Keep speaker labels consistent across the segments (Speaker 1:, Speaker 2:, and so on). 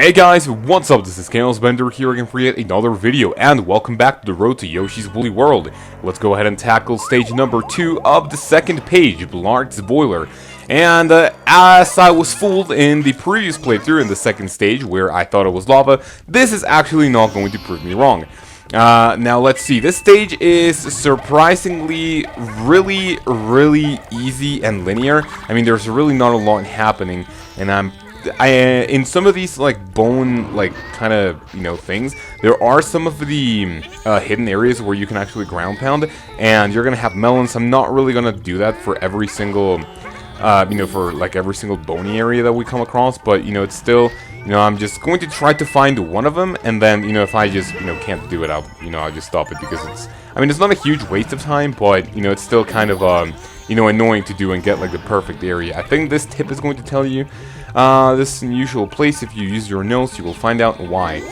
Speaker 1: Hey guys, what's up? This is kaozbender here again for yet another video, and welcome back to the road to Yoshi's Woolly World. Let's go ahead and tackle stage number 2 of the second page, Blargg's Boiler. And as I was fooled in the previous playthrough in the second stage where I thought it was lava, this is actually not going to prove me wrong. Now let's see, this stage is surprisingly really easy and linear. I mean, there's really not a lot happening, and in some of these like bone kind of things, there are some of the hidden areas where you can actually ground pound, and you're gonna have melons. I'm not really gonna do that for every single for like every single bony area that we come across, but it's still, I'm just going to try to find one of them, and then if I just can't do it, I'll just stop it, because it's not a huge waste of time, but it's still kind of annoying to do and get like the perfect area. I think this tip is going to tell you this unusual place. If you use your nose, you will find out why.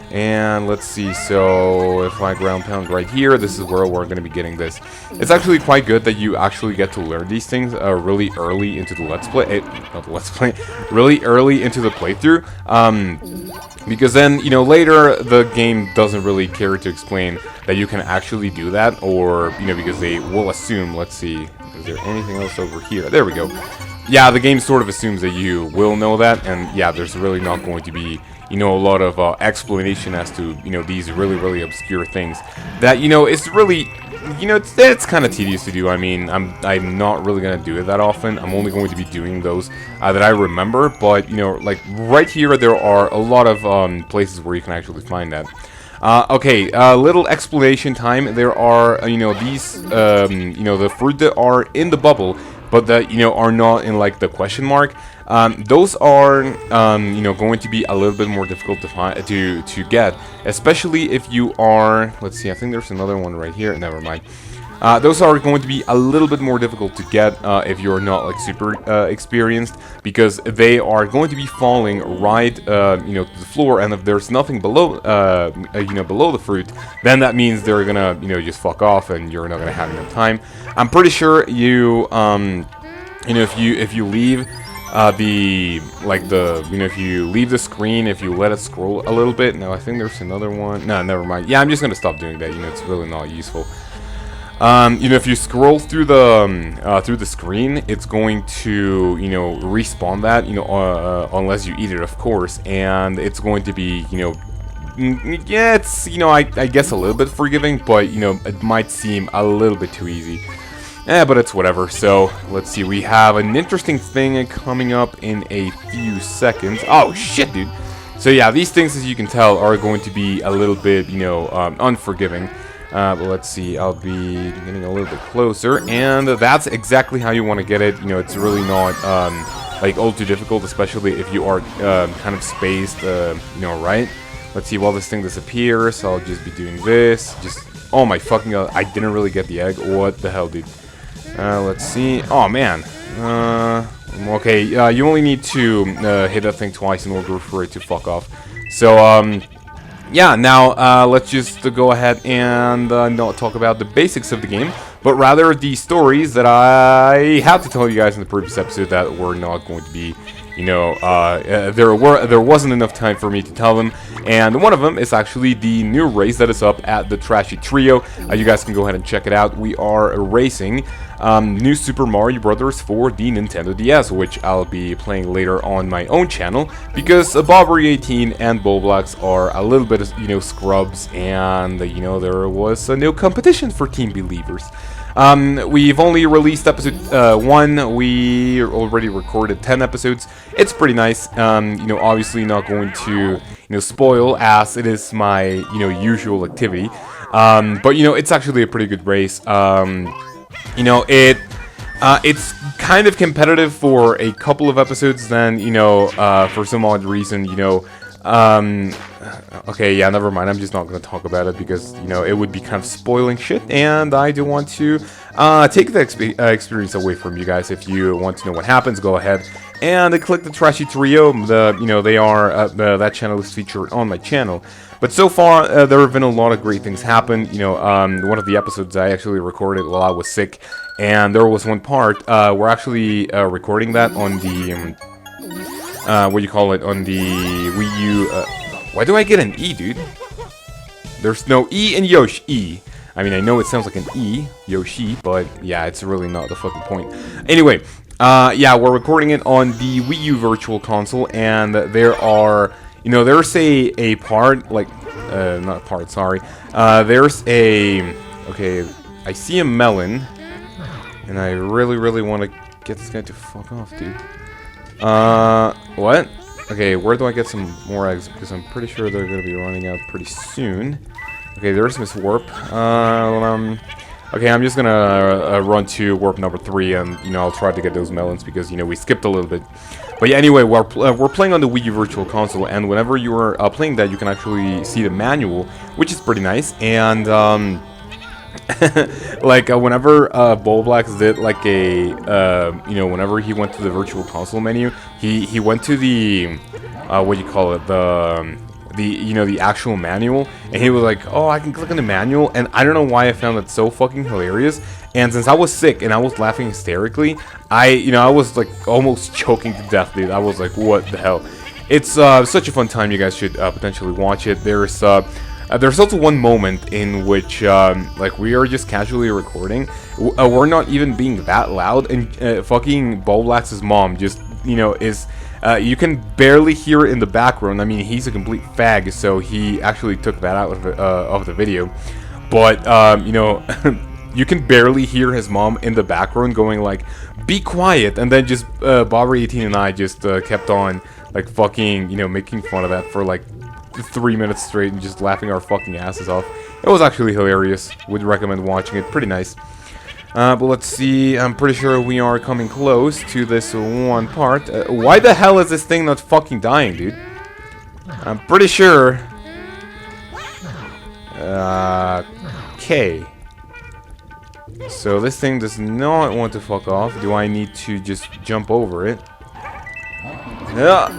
Speaker 1: And let's see, so if I ground pound right here, this is where we're going to be getting this. It's actually quite good that you actually get to learn these things really early into the really early into the playthrough, because then, later the game doesn't really care to explain that you can actually do that, or, because they will assume, let's see, is there anything else over here? There we go. Yeah, the game sort of assumes that you will know that, and yeah, there's really not going to be, a lot of explanation as to, these really obscure things that, it's really, it's kind of tedious to do. I mean, I'm not really going to do it that often. I'm only going to be doing those that I remember, but, like, right here, there are a lot of places where you can actually find that. Okay, little explanation time. There are, these, the fruit that are in the bubble, but that, are not in, like, the question mark. Those are, going to be a little bit more difficult to find, to get, especially if you are, let's see, I think there's another one right here, never mind. Those are going to be a little bit more difficult to get if you're not like super experienced, because they are going to be falling right, to the floor, and if there's nothing below, below the fruit, then that means they're gonna, just fuck off, and you're not gonna have enough time. I'm pretty sure you, if you leave if you leave the screen, if you let it scroll a little bit. Now I think there's another one. No, never mind. Yeah, I'm just gonna stop doing that. It's really not useful. If you scroll through the screen, it's going to, respawn that, unless you eat it, of course, and it's going to be, yeah, it's, I guess a little bit forgiving, but, it might seem a little bit too easy. But it's whatever. So, let's see, we have an interesting thing coming up in a few seconds. Oh, shit, dude. So, yeah, these things, as you can tell, are going to be a little bit, unforgiving. But let's see, I'll be getting a little bit closer, and that's exactly how you want to get it. It's really not, like, all too difficult, especially if you are, kind of spaced, right? Let's see, while this thing disappears, I'll just be doing this. Oh my fucking god, I didn't really get the egg. What the hell, dude? Let's see. Oh, man. Okay, you only need to hit that thing twice in order for it to fuck off. So, yeah, now let's just go ahead and not talk about the basics of the game, but rather the stories that I had to tell you guys in the previous episode that were not going to be, there wasn't enough time for me to tell them, and one of them is actually the new race that is up at the Trashy Trio. You guys can go ahead and check it out. We are racing New Super Mario Brothers for the Nintendo DS, which I'll be playing later on my own channel, because Blargg and Blargg are a little bit of, scrubs, and, there was no competition for Team Believers. We've only released episode 1. We already recorded 10 episodes. It's pretty nice. Obviously not going to, spoil, as it is my, usual activity. But, it's actually a pretty good race. It's kind of competitive for a couple of episodes, then, for some odd reason, okay, yeah, never mind. I'm just not going to talk about it, because, it would be kind of spoiling shit, and I do want to take the experience away from you guys. If you want to know what happens, go ahead and click the Trashy Trio. They are, that channel is featured on my channel. But so far, there have been a lot of great things happen. One of the episodes I actually recorded while I was sick, and there was one part, we're actually recording that on the what do you call it, on the Wii U. Why do I get an E, dude? There's no E in Yoshi. E. I mean, I know it sounds like an E, Yoshi, but yeah, it's really not the fucking point. Anyway, yeah, we're recording it on the Wii U Virtual Console, and there are, you know, there's a part, like, not a part, sorry. There's a, okay, I see a melon, and I really want to get this guy to fuck off, dude. What? Okay, where do I get some more eggs? Because I'm pretty sure they're going to be running out pretty soon. Okay, there's Miss Warp. Okay, I'm just gonna run to warp number 3, and you know I'll try to get those melons because you know we skipped a little bit. But yeah, anyway, we're playing on the Wii U Virtual Console, and whenever you are playing that, you can actually see the manual, which is pretty nice. And like whenever Blargg did like a you know, whenever he went to the Virtual Console menu, he went to the what do you call it, the you know, the actual manual, and he was like, oh, I can click on the manual, and I don't know why I found that so fucking hilarious. And since I was sick and I was laughing hysterically, I was like almost choking to death, dude. I was like, what the hell? It's such a fun time. You guys should potentially watch it. There's also one moment in which like we are just casually recording. We're not even being that loud, and fucking Blargg's mom just, you know, is you can barely hear it in the background. I mean, he's a complete fag, so he actually took that out of the video. But you know, you can barely hear his mom in the background going like, "Be quiet," and then just Bobber18 and I just kept on like fucking, you know, making fun of that for like 3 minutes straight and just laughing our fucking asses off. It was actually hilarious. Would recommend watching it. Pretty nice. But let's see. I'm pretty sure we are coming close to this one part. Why the hell is this thing not fucking dying, dude? I'm pretty sure. Okay. So this thing does not want to fuck off. Do I need to just jump over it? Yeah.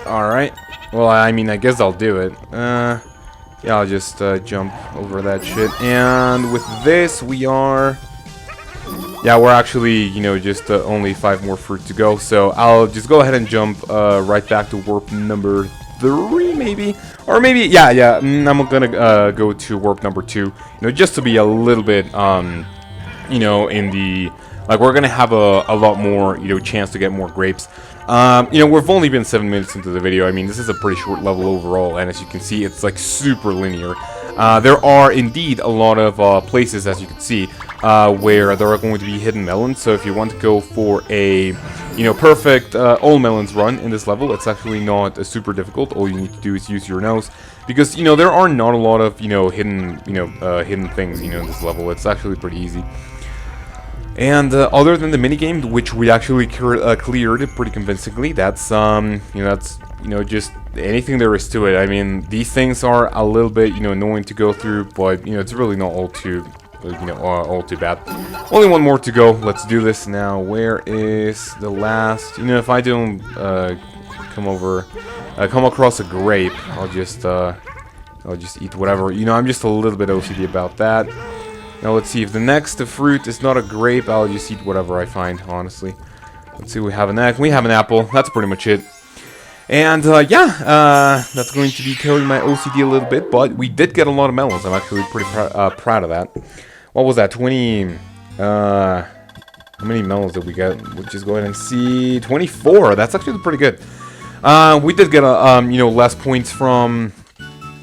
Speaker 1: Alright. Well, I mean, I guess I'll do it. Yeah, I'll just jump over that shit. And with this, we are... Yeah, we're actually, you know, just only 5 more fruit to go. So I'll just go ahead and jump right back to warp number 3, maybe? Or maybe, yeah, I'm gonna go to warp number 2. You know, just to be a little bit, you know, in the... Like, we're gonna have a lot more, you know, chance to get more grapes. You know, we've only been 7 minutes into the video. I mean, this is a pretty short level overall, and as you can see, it's like super linear. There are indeed a lot of places, as you can see, where there are going to be hidden melons. So if you want to go for a, you know, perfect all melons run in this level, it's actually not super difficult. All you need to do is use your nose, because you know there are not a lot of, you know, hidden things, you know, in this level. It's actually pretty easy. And other than the minigame, which we actually cleared pretty convincingly, that's you know, just anything there is to it. I mean, these things are a little bit, you know, annoying to go through, but you know, it's really not all too, you know, all too bad. Only one more to go. Let's do this now. Where is the last? You know, if I don't come across a grape, I'll just eat whatever. You know, I'm just a little bit OCD about that. Now let's see, if the next fruit is not a grape, I'll just eat whatever I find, honestly. Let's see, we have an egg, we have an apple, that's pretty much it. And yeah, that's going to be killing my OCD a little bit, but we did get a lot of melons. I'm actually pretty proud of that. What was that, 20, how many melons did we get? We'll just go ahead and see, 24, that's actually pretty good. We did get, you know, less points from...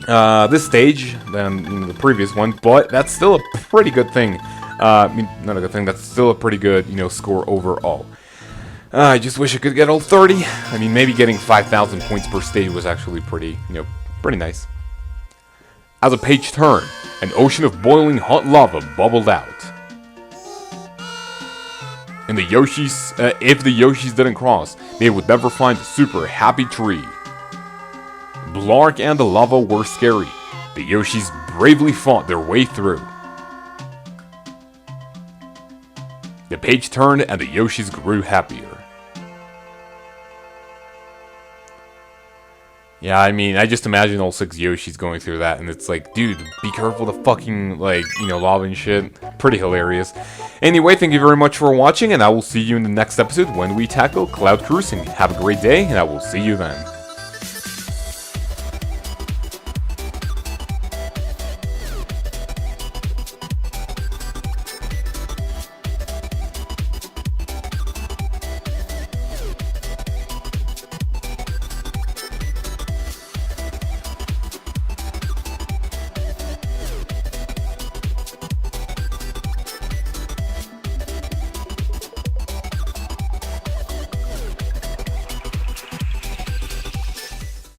Speaker 1: this stage than, you know, the previous one, but that's still a pretty good thing. I mean, not a good thing, that's still a pretty good, you know, score overall. I just wish I could get all 30. I mean, maybe getting 5,000 points per stage was actually pretty, you know, pretty nice. As a page turned, an ocean of boiling hot lava bubbled out. And the Yoshis, if the Yoshis didn't cross, they would never find the super happy tree. Blargg and the lava were scary. The Yoshis bravely fought their way through. The page turned and the Yoshis grew happier. Yeah, I mean, I just imagine all 6 Yoshis going through that, and it's like, dude, be careful the fucking, like, you know, lava and shit. Pretty hilarious. Anyway, thank you very much for watching, and I will see you in the next episode when we tackle cloud cruising. Have a great day, and I will see you then.